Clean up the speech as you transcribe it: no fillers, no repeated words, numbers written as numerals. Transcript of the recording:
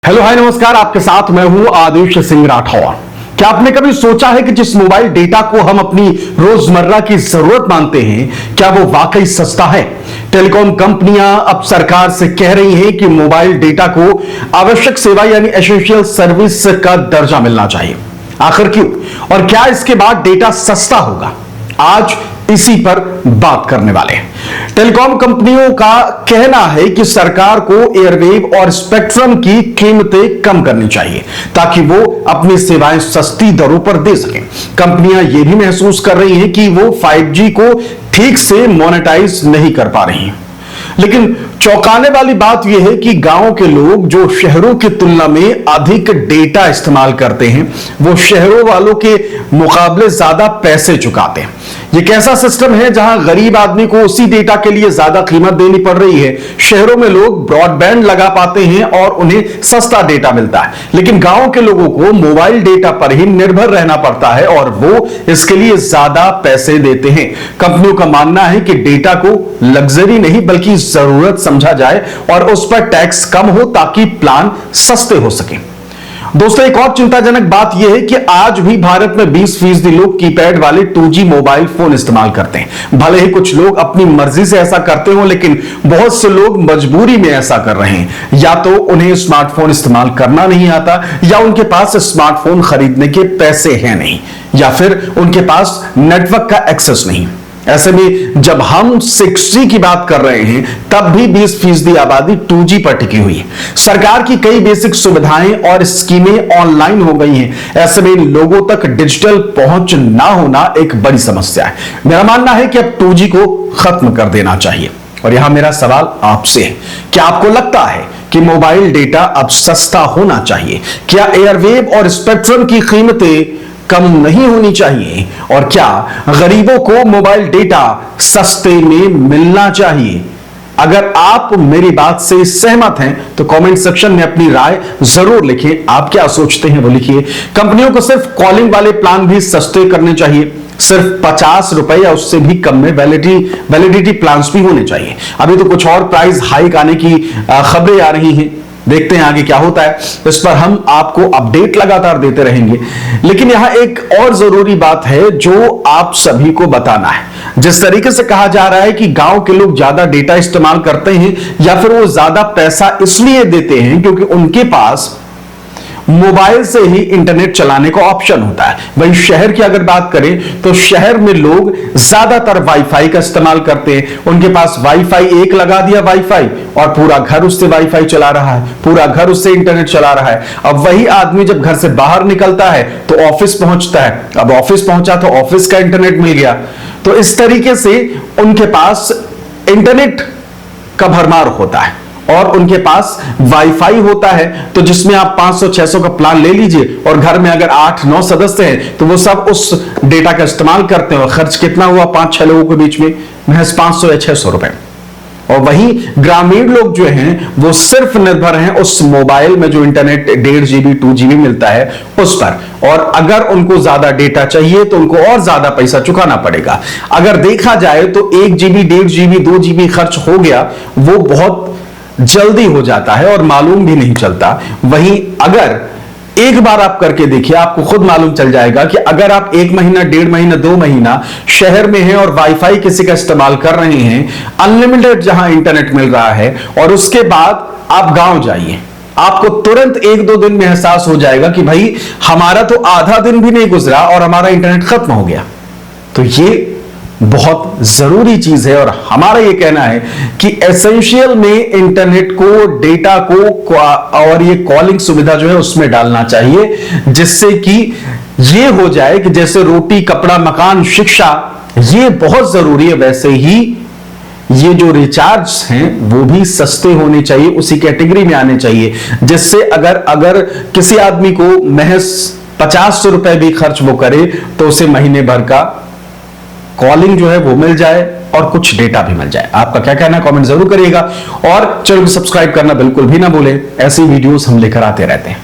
Hello hi नमस्कार, आपके साथ मैं हूं आदिश सिंह राठौर। क्या आपने कभी सोचा है कि जिस मोबाइल डेटा को हम अपनी रोजमर्रा की जरूरत मानते हैं, क्या वो वाकई सस्ता है? टेलीकॉम कंपनियां अब सरकार से कह रही हैं कि मोबाइल डेटा को आवश्यक सेवा यानी एसेंशियल सर्विस का दर्जा मिलना चाहिए। आखिर क्यों और क्या इसके बाद डेटा सस्ता होगा? आज इसी पर बात करने वाले हैं। टेलीकॉम कंपनियों का कहना है कि सरकार को एयरवेव और स्पेक्ट्रम की कीमतें कम करनी चाहिए ताकि वो अपनी सेवाएं सस्ती दरों पर दे सकें। कंपनियां यह भी महसूस कर रही हैं कि वो 5G को ठीक से मोनेटाइज नहीं कर पा रही हैं। लेकिन चौंकाने वाली बात यह है कि गांव के लोग जो शहरों की तुलना में अधिक डेटा इस्तेमाल करते हैं, वो शहरों वालों के मुकाबले ज्यादा पैसे चुकाते हैं। ये कैसा सिस्टम है जहां गरीब आदमी को उसी डेटा के लिए ज्यादा कीमत देनी पड़ रही है? शहरों में लोग ब्रॉडबैंड लगा पाते हैं और उन्हें सस्ता डेटा मिलता है, लेकिन गांव के लोगों को मोबाइल डेटा पर ही निर्भर रहना पड़ता है और वो इसके लिए ज्यादा पैसे देते हैं। कंपनियों का मानना है कि डेटा को लग्जरी नहीं बल्कि जरूरत समझा जाए और उस पर टैक्स कम हो ताकि प्लान सस्ते हो सके। दोस्तों, एक और चिंताजनक बात यह है कि आज भी भारत में 20% लोग कीपैड वाले 2G मोबाइल फोन इस्तेमाल करते हैं। भले ही कुछ लोग अपनी मर्जी से ऐसा करते हो, लेकिन बहुत से लोग मजबूरी में ऐसा कर रहे हैं। या तो उन्हें स्मार्टफोन इस्तेमाल करना नहीं आता, या उनके पास स्मार्टफोन खरीदने के पैसे हैं नहीं, या फिर उनके पास नेटवर्क का एक्सेस नहीं। ऐसे में जब हम 6G की बात कर रहे हैं, तब भी 20% आबादी 2G पर टिकी हुई है। सरकार की कई बेसिक सुविधाएं और स्कीमें ऑनलाइन हो गई हैं। ऐसे में लोगों तक डिजिटल पहुंच ना होना एक बड़ी समस्या है। मेरा मानना है कि अब 2G को खत्म कर देना चाहिए। और यहां मेरा सवाल आपसे है, क्या आपको लगता है कि मोबाइल डेटा अब सस्ता होना चाहिए? क्या एयरवेव और स्पेक्ट्रम की कीमतें कम नहीं होनी चाहिए? और क्या गरीबों को मोबाइल डेटा सस्ते में मिलना चाहिए? अगर आप मेरी बात से सहमत हैं तो कमेंट सेक्शन में अपनी राय जरूर लिखें। आप क्या सोचते हैं वो लिखिए। कंपनियों को सिर्फ कॉलिंग वाले प्लान भी सस्ते करने चाहिए। सिर्फ 50 रुपए या उससे भी कम में वैलिडिटी प्लान्स भी होने चाहिए। अभी तो कुछ और प्राइस हाइक आने की खबरें आ रही हैं। देखते हैं आगे क्या होता है। इस पर हम आपको अपडेट लगातार देते रहेंगे। लेकिन यहां एक और जरूरी बात है जो आप सभी को बताना है। जिस तरीके से कहा जा रहा है कि गांव के लोग ज्यादा डेटा इस्तेमाल करते हैं या फिर वो ज्यादा पैसा इसलिए देते हैं क्योंकि उनके पास मोबाइल से ही इंटरनेट चलाने का ऑप्शन होता है। वहीं शहर की अगर बात करें तो शहर में लोग ज्यादातर वाईफाई का इस्तेमाल करते हैं। उनके पास वाईफाई एक लगा दिया वाईफाई और पूरा घर उससे वाईफाई चला रहा है, पूरा घर उससे इंटरनेट चला रहा है। अब वही आदमी जब घर से बाहर निकलता है तो ऑफिस पहुंचता है। अब ऑफिस पहुंचा तो ऑफिस का इंटरनेट मिल गया। तो इस तरीके से उनके पास इंटरनेट का भरमार होता है और उनके पास वाईफाई होता है। तो जिसमें आप 500-600 का प्लान ले लीजिए और घर में अगर 8-9 सदस्य हैं तो वो सब उस डेटा का इस्तेमाल करते हैं। और खर्च कितना हुआ 5-6 लोगों के बीच में? महज 500 या 600 रुपए। और वहीं ग्रामीण लोग जो हैं वो सिर्फ निर्भर हैं उस मोबाइल में जो इंटरनेट 1.5 GB 2 GB मिलता है उस पर। और अगर उनको ज्यादा डेटा चाहिए तो उनको और ज्यादा पैसा चुकाना पड़ेगा। अगर देखा जाए तो 1 GB 1.5 GB 2 GB खर्च हो गया, वो बहुत जल्दी हो जाता है और मालूम भी नहीं चलता। वहीं अगर एक बार आप करके देखिए, आपको खुद मालूम चल जाएगा कि अगर आप 1 महीना 1.5 महीना 2 महीना शहर में हैं और वाईफाई किसी का इस्तेमाल कर रहे हैं, अनलिमिटेड जहां इंटरनेट मिल रहा है, और उसके बाद आप गांव जाइए, आपको तुरंत 1-2 दिन में एहसास हो जाएगा कि भाई हमारा तो आधा दिन भी नहीं गुजरा और हमारा इंटरनेट खत्म हो गया। तो ये बहुत जरूरी चीज है और हमारा यह कहना है कि एसेंशियल में इंटरनेट को, डेटा को और ये कॉलिंग सुविधा जो है उसमें डालना चाहिए, जिससे कि ये हो जाए कि जैसे रोटी, कपड़ा, मकान, शिक्षा ये बहुत जरूरी है, वैसे ही ये जो रिचार्ज हैं वो भी सस्ते होने चाहिए, उसी कैटेगरी में आने चाहिए। जिससे अगर किसी आदमी को महज 50 रुपए भी खर्च वो करे तो उसे महीने भर का कॉलिंग जो है वो मिल जाए और कुछ डेटा भी मिल जाए। आपका क्या कहना है कमेंट जरूर करिएगा और चैनल को सब्सक्राइब करना बिल्कुल भी ना भूलें। ऐसी वीडियोस हम लेकर आते रहते हैं।